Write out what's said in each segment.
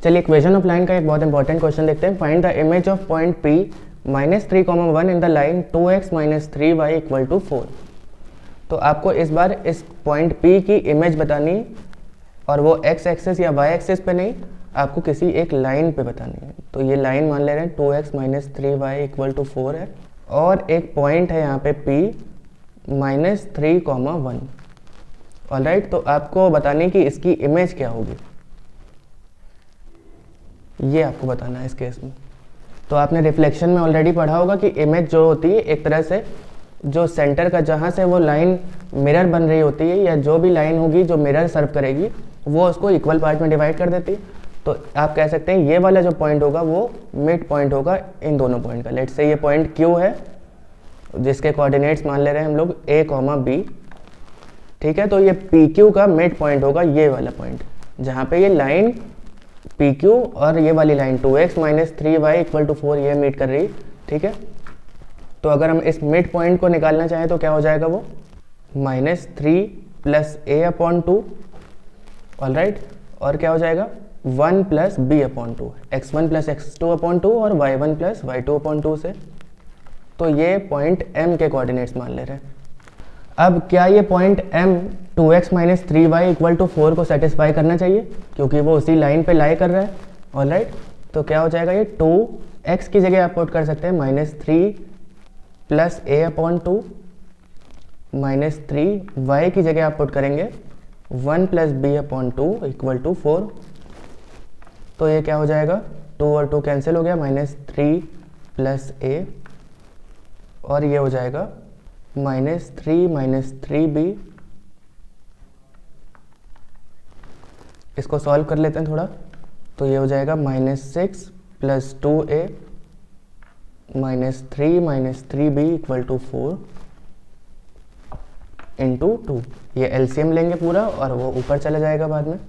चलिए equation of line का एक बहुत इंपॉर्टेंट क्वेश्चन देखते हैं। Find the image of point P -3,1 in the line 2x - 3y = 4। तो आपको इस बार इस पॉइंट P की इमेज बतानी, और वो x एक्सिस या y एक्सिस पे नहीं, आपको किसी एक लाइन पे बतानी है। तो ये लाइन मान ले रहे हैं 2x - 3y = 4 है, और एक पॉइंट है यहाँ पे P -3,1। ऑलराइट, तो आपको बतानी कि इसकी इमेज क्या होगी, ये आपको बताना है इस केस में। तो आपने रिफ्लेक्शन में ऑलरेडी पढ़ा होगा कि इमेज जो होती है एक तरह से जो सेंटर का, जहाँ से वो लाइन मिरर बन रही होती है, या जो भी लाइन होगी जो मिरर सर्व करेगी, वो उसको इक्वल पार्ट में डिवाइड कर देती है। तो आप कह सकते हैं ये वाला जो पॉइंट होगा वो मिड पॉइंट होगा इन दोनों पॉइंट का। लेट्स से ये पॉइंट Q है, जिसके कोऑर्डिनेट्स मान ले रहे हैं हम लोग A, B। ठीक है, तो ये PQ का मिड पॉइंट होगा ये वाला पॉइंट, जहाँ पे ये लाइन PQ और ये वाली लाइन 2x - 3y = 4 ये मीट कर रही। ठीक है, तो अगर हम इस मिड पॉइंट को निकालना चाहें तो क्या हो जाएगा, वो -3 + a/2। ऑलराइट, और क्या हो जाएगा 1 + b/2, x1 + x2/2 और y1 + y2/2 से। तो ये पॉइंट M के कोऑर्डिनेट्स मान ले रहे हैं। अब क्या ये पॉइंट M 2x - 3y = 4 को सेटिस्फाई करना चाहिए, क्योंकि वो उसी लाइन पे लाई कर रहा है। ऑलराइट, तो क्या हो जाएगा, ये 2x की जगह आप पुट कर सकते हैं -3 + a/2, -3y की जगह आप पुट करेंगे 1 + b/2 = 4। तो ये क्या हो जाएगा, 2 और 2 कैंसिल हो गया, -3 + a, और ये हो जाएगा -3 - 3b। इसको सॉल्व कर लेते हैं थोड़ा, तो ये हो जाएगा -6 + 2a -3 - 3b = 4 × 2। ये एलसीएम लेंगे पूरा और वो ऊपर चला जाएगा बाद में,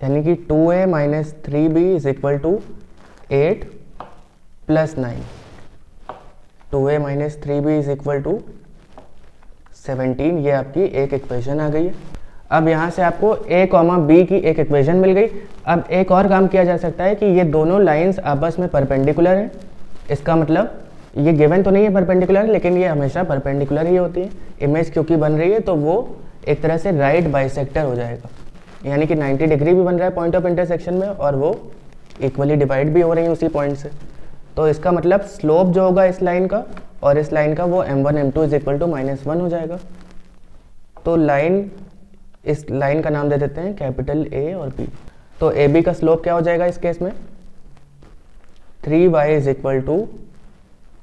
यानी कि 2a - 3b = 8 + 9। 2a - 3b = 17। ये आपकी एक इक्वेशन आ गई है। अब यहाँ से आपको a, b की एक इक्वेशन मिल गई। अब एक और काम किया जा सकता है कि ये दोनों लाइंस आपस में परपेंडिकुलर हैं। इसका मतलब ये गिवन तो नहीं है परपेंडिकुलर, लेकिन ये हमेशा परपेंडिकुलर ही होती है। इमेज क्योंकि बन रही है तो वो एक तरह से राइट बाइसेक्टर हो जाएगा, यानी कि 90 डिग्री भी बन रहा है पॉइंट ऑफ इंटरसेक्शन में, और वो इक्वली डिवाइड भी हो रही है उसी पॉइंट से। तो इसका मतलब स्लोप जो होगा इस लाइन का और इस लाइन का, वो m1 m2 = -1 हो जाएगा। तो लाइन, इस लाइन का नाम दे देते हैं कैपिटल A और B। तो AB का स्लोप क्या हो जाएगा इस केस में, 3y =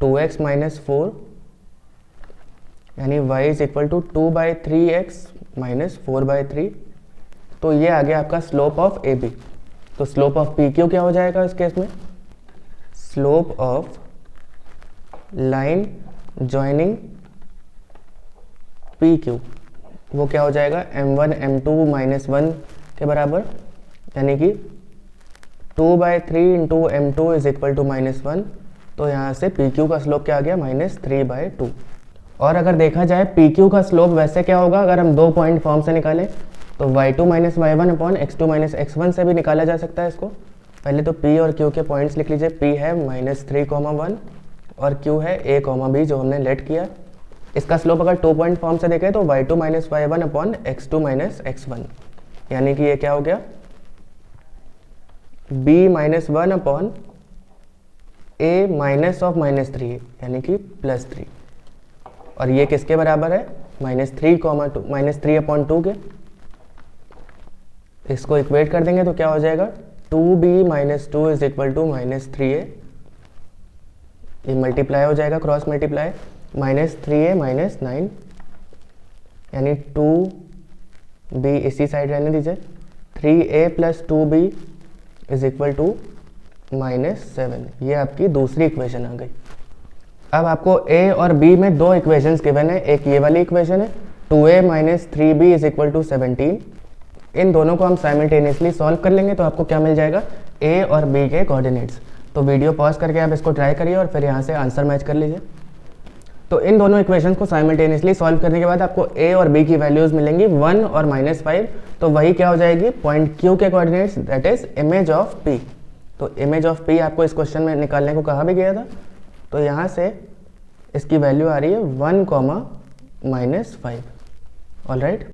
2x - 4, यानी y = 2/3x - 4/3। तो ये आ गया आपका स्लोप ऑफ AB। तो स्लोप ऑफ PQ क्या हो जाएगा इस केस में, slope of line joining PQ, वो क्या हो जाएगा m1 m2 -1 के बराबर, यानी कि 2/3 × m2 = -1। तो यहाँ से PQ का स्लोप क्या आ गया, -3/2। और अगर देखा जाए PQ का स्लोप वैसे क्या होगा, अगर हम दो पॉइंट फॉर्म से निकालें तो y2 - y1 x2 - x1 से भी निकाला जा सकता है इसको। पहले तो P और Q के पॉइंट्स लिख लीजिए। P है -3,1 और Q है a, b जो हमने लेट किया। इसका स्लोप अगर 2 पॉइंट फॉर्म से देखें तो y2 - y1 x2 - x1, यानी कि ये क्या हो गया, b - 1 a -3, यानी कि +3। और ये किसके बराबर है, -3/2 के। इसको इक्वेट कर देंगे तो क्या हो जाएगा, 2b - 2 = -3a। ये मल्टीप्लाई हो जाएगा, क्रॉस मल्टीप्लाई, -3a - 9, यानी 2b इसी साइड रहने दीजिए, 3a + 2b = -7। ये आपकी दूसरी इक्वेशन आ गई। अब आपको a और b में दो इक्वेशंस गिवन है। एक ये वाली इक्वेशन है 2a - 3b = 17। इन दोनों को हम साइमल्टेनियसली सॉल्व कर लेंगे तो आपको क्या मिल जाएगा, a और b के कोऑर्डिनेट्स। तो वीडियो पॉज करके आप इसको ट्राई करिए और फिर यहाँ से आंसर मैच कर लीजिए। तो इन दोनों इक्वेशन को साइमल्टेनियसली सॉल्व करने के बाद आपको ए और बी की वैल्यूज़ मिलेंगी 1 और -5। तो वही क्या हो जाएगी, पॉइंट क्यू के coordinates, that is image of P. तो इमेज ऑफ पी आपको इस क्वेश्चन में निकालने को कहा भी गया था। तो यहाँ से इसकी वैल्यू आ रही है 1, -5। ऑलराइट।